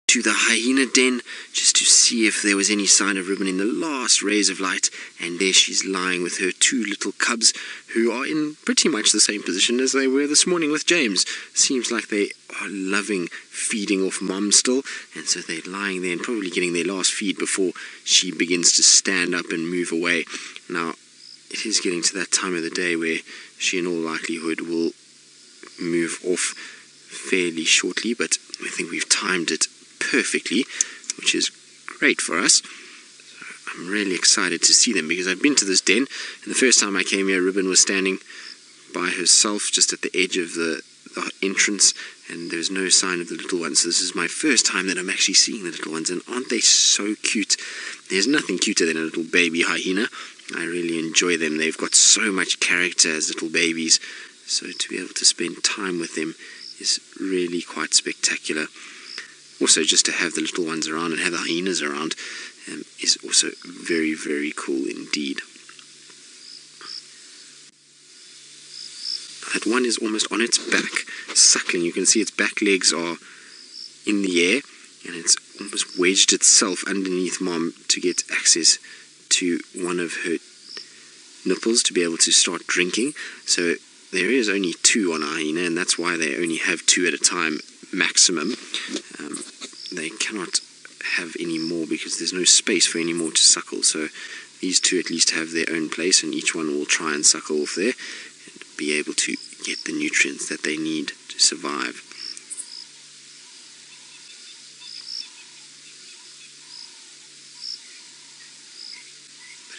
to the hyena den just to see if there was any sign of Ribbon in the last rays of light, and there she's lying with her two little cubs, who are in pretty much the same position as they were this morning with James. Seems like they are loving feeding off Mom still, and so they're lying there and probably getting their last feed before she begins to stand up and move away. Now, it is getting to that time of the day where she in all likelihood will move off fairly shortly, but I think we've timed it perfectly, which is great for us. So I'm really excited to see them, because I've been to this den, and the first time I came here, Ribbon was standing by herself just at the edge of the entrance, and there's no sign of the little ones. So this is my first time that I'm actually seeing the little ones, and aren't they so cute? There's nothing cuter than a little baby hyena. I really enjoy them. They've got so much character as little babies, so to be able to spend time with them is really quite spectacular. Also, just to have the little ones around and have the hyenas around is also very, very cool indeed. That one is almost on its back, suckling. You can see its back legs are in the air, and it's almost wedged itself underneath Mom to get access to one of her nipples to be able to start drinking. So there is only two on a hyena, and that's why they only have two at a time maximum. They cannot have any more because there's no space for any more to suckle. So these two at least have their own place, and each one will try and suckle off there and be able to get the nutrients that they need to survive.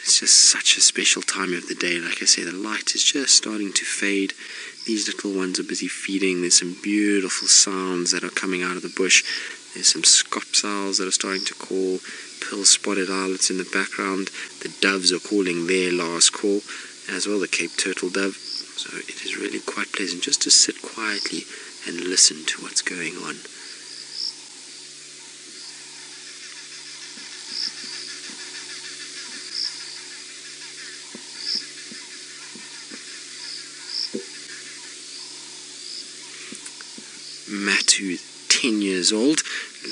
It's just such a special time of the day. Like I say, the light is just starting to fade. These little ones are busy feeding. There's some beautiful sounds that are coming out of the bush. There's some scops owls that are starting to call, pill-spotted owlets in the background. The doves are calling their last call as well, the Cape turtle dove. So it is really quite pleasant just to sit quietly and listen to what's going on. Matt, who's 10 years old.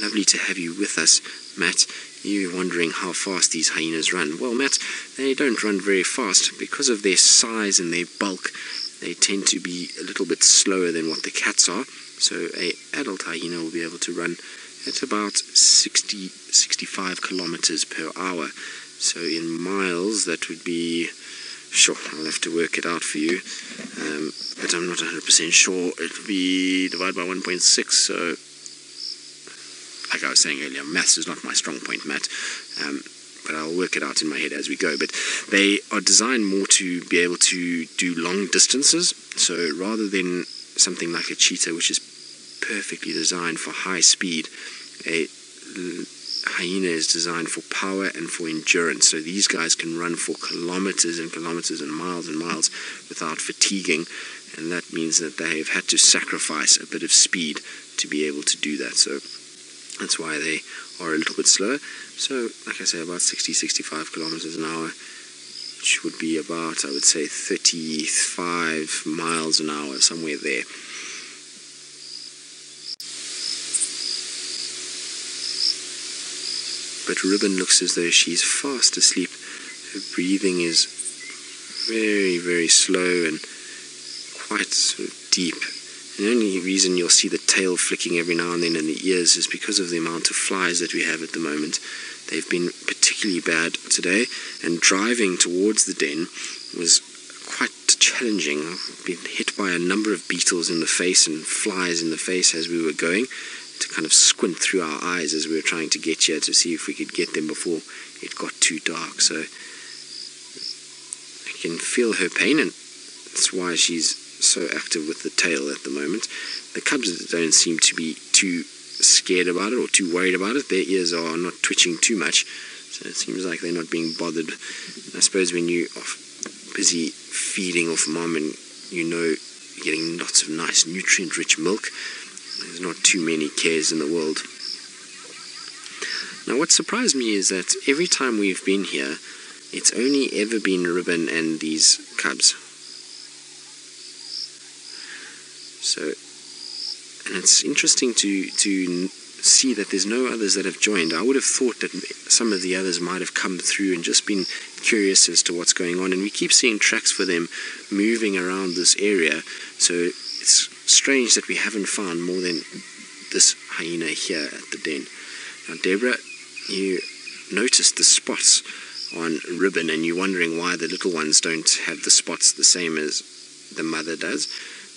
Lovely to have you with us, Matt. You're wondering how fast these hyenas run. Well, Matt, they don't run very fast. Because of their size and their bulk, they tend to be a little bit slower than what the cats are. So an adult hyena will be able to run at about 60-65 kilometers per hour. So in miles, that would be... Sure, I'll have to work it out for you, but I'm not 100% sure. It would be divided by 1.6, so like I was saying earlier, maths is not my strong point, Matt, but I'll work it out in my head as we go. But they are designed more to be able to do long distances, so rather than something like a cheetah, which is perfectly designed for high speed, a hyena is designed for power and for endurance. So these guys can run for kilometers and kilometers and miles without fatiguing, and that means that they have had to sacrifice a bit of speed to be able to do that. So that's why they are a little bit slower. So like I say, about 60-65 kilometers an hour, which would be about, I would say, 35 miles an hour, somewhere there. But Ribbon looks as though she's fast asleep. Her breathing is very, very slow and quite sort of deep. And the only reason you'll see the tail flicking every now and then in the ears is because of the amount of flies that we have at the moment. They've been particularly bad today, and driving towards the den was quite challenging. I've been hit by a number of beetles in the face and flies in the face as we were going, to kind of squint through our eyes as we were trying to get here to see if we could get them before it got too dark. So I can feel her pain, and that's why she's so active with the tail at the moment. The cubs don't seem to be too scared about it or too worried about it. Their ears are not twitching too much, so it seems like they're not being bothered. I suppose when you are busy feeding off Mom and you know you're getting lots of nice nutrient-rich milk, there's not too many cares in the world. Now, what surprised me is that every time we've been here, it's only ever been Ribbon and these cubs. So, and it's interesting to see that there's no others that have joined. I would have thought that some of the others might have come through and just been curious as to what's going on, and we keep seeing tracks for them moving around this area, so it's strange that we haven't found more than this hyena here at the den. Now, Deborah, you noticed the spots on Ribbon, and you're wondering why the little ones don't have the spots the same as the mother does.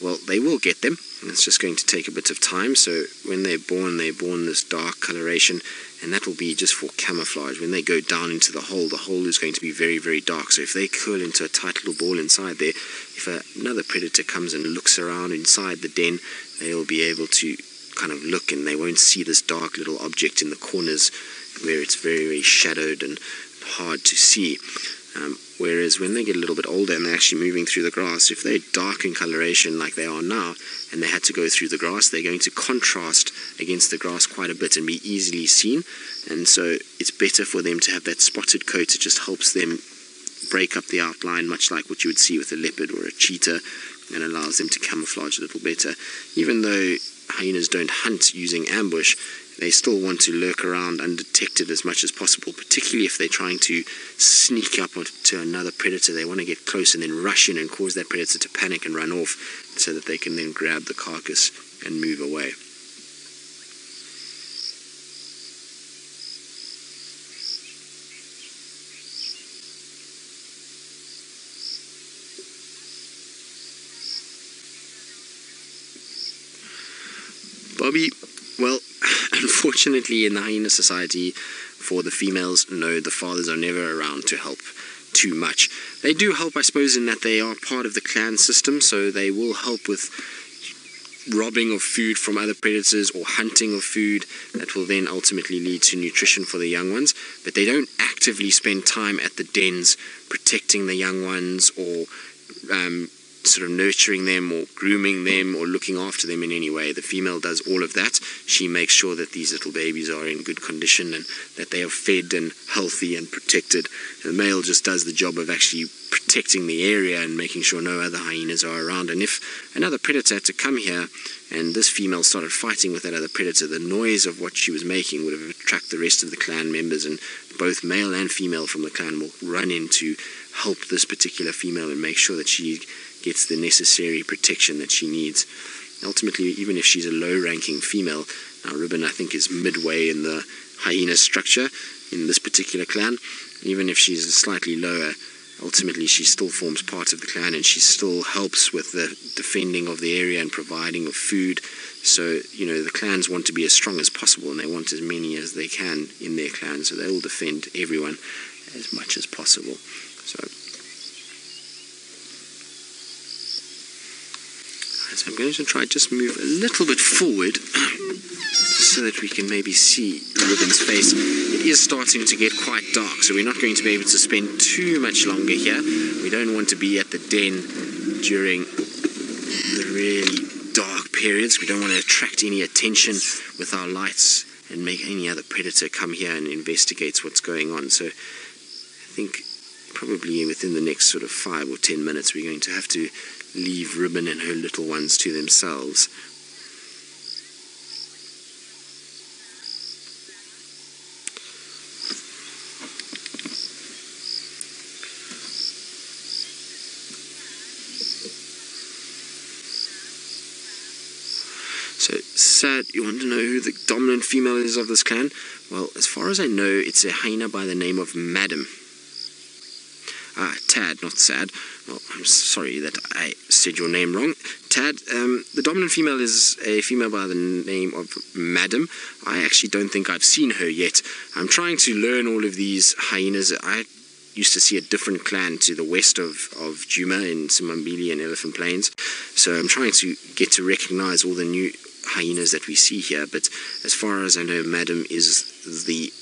Well, they will get them. It's just going to take a bit of time. So when they're born this dark coloration, and that will be just for camouflage. When they go down into the hole is going to be very, very dark. So if they curl into a tight little ball inside there, if another predator comes and looks around inside the den, they'll be able to kind of look, and they won't see this dark little object in the corners where it's very, very shadowed and hard to see. Whereas when they get a little bit older and they're actually moving through the grass, if they're dark in coloration like they are now, and they had to go through the grass, they're going to contrast against the grass quite a bit and be easily seen. And so it's better for them to have that spotted coat. It just helps them break up the outline, much like what you would see with a leopard or a cheetah, and allows them to camouflage a little better. Even though hyenas don't hunt using ambush, they still want to lurk around undetected as much as possible, particularly if they're trying to sneak up onto another predator. They want to get close and then rush in and cause that predator to panic and run off, so that they can then grab the carcass and move away. Bobby, well, unfortunately in the hyena society, for the females, no, the fathers are never around to help too much. They do help, I suppose, in that they are part of the clan system, so they will help with robbing of food from other predators or hunting of food that will then ultimately lead to nutrition for the young ones, but they don't actively spend time at the dens protecting the young ones or sort of nurturing them or grooming them or looking after them in any way. The female does all of that. She makes sure that these little babies are in good condition and that they are fed and healthy and protected. The male just does the job of actually protecting the area and making sure no other hyenas are around. And if another predator had to come here and this female started fighting with that other predator, the noise of what she was making would have attracted the rest of the clan members, and both male and female from the clan will run in to help this particular female and make sure that she gets the necessary protection that she needs. Ultimately, even if she's a low-ranking female, now Ribbon I think is midway in the hyena structure in this particular clan, even if she's slightly lower, ultimately she still forms part of the clan and she still helps with the defending of the area and providing of food. So, you know, the clans want to be as strong as possible and they want as many as they can in their clan, so they will defend everyone as much as possible. So I'm going to try just move a little bit forward just so that we can maybe see Ribbon's face. It is starting to get quite dark, so we're not going to be able to spend too much longer here. We don't want to be at the den during the really dark periods. We don't want to attract any attention with our lights and make any other predator come here and investigate what's going on. So I think probably within the next sort of 5 or 10 minutes we're going to have to leave Ribbon and her little ones to themselves. So, Sad, you want to know who the dominant female is of this clan? Well, as far as I know, it's a hyena by the name of Madam. Tad, not Sad. Well, I'm sorry that I said your name wrong. Tad, the dominant female is a female by the name of Madam. I actually don't think I've seen her yet. I'm trying to learn all of these hyenas. I used to see a different clan to the west of Djuma in Simambili and Elephant Plains. So I'm trying to get to recognize all the new hyenas that we see here. But as far as I know, Madam is the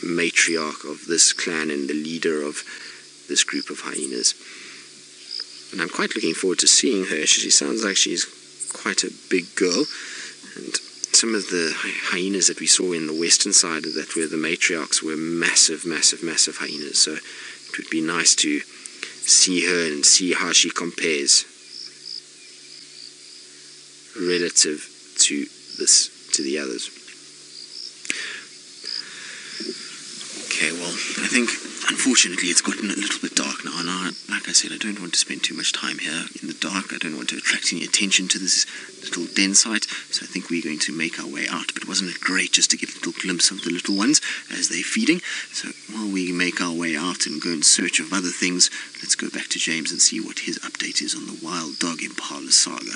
matriarch of this clan and the leader of this group of hyenas. And I'm quite looking forward to seeing her. She sounds like she's quite a big girl, and some of the hyenas that we saw in the western side of that were the matriarchs were massive hyenas, so it would be nice to see her and see how she compares relative to the others. I think, unfortunately, it's gotten a little bit dark now, and like I said, I don't want to spend too much time here in the dark. I don't want to attract any attention to this little den site, so I think we're going to make our way out. But wasn't it great just to get a little glimpse of the little ones as they're feeding? So while we make our way out and go in search of other things, let's go back to James and see what his update is on the wild dog impala saga.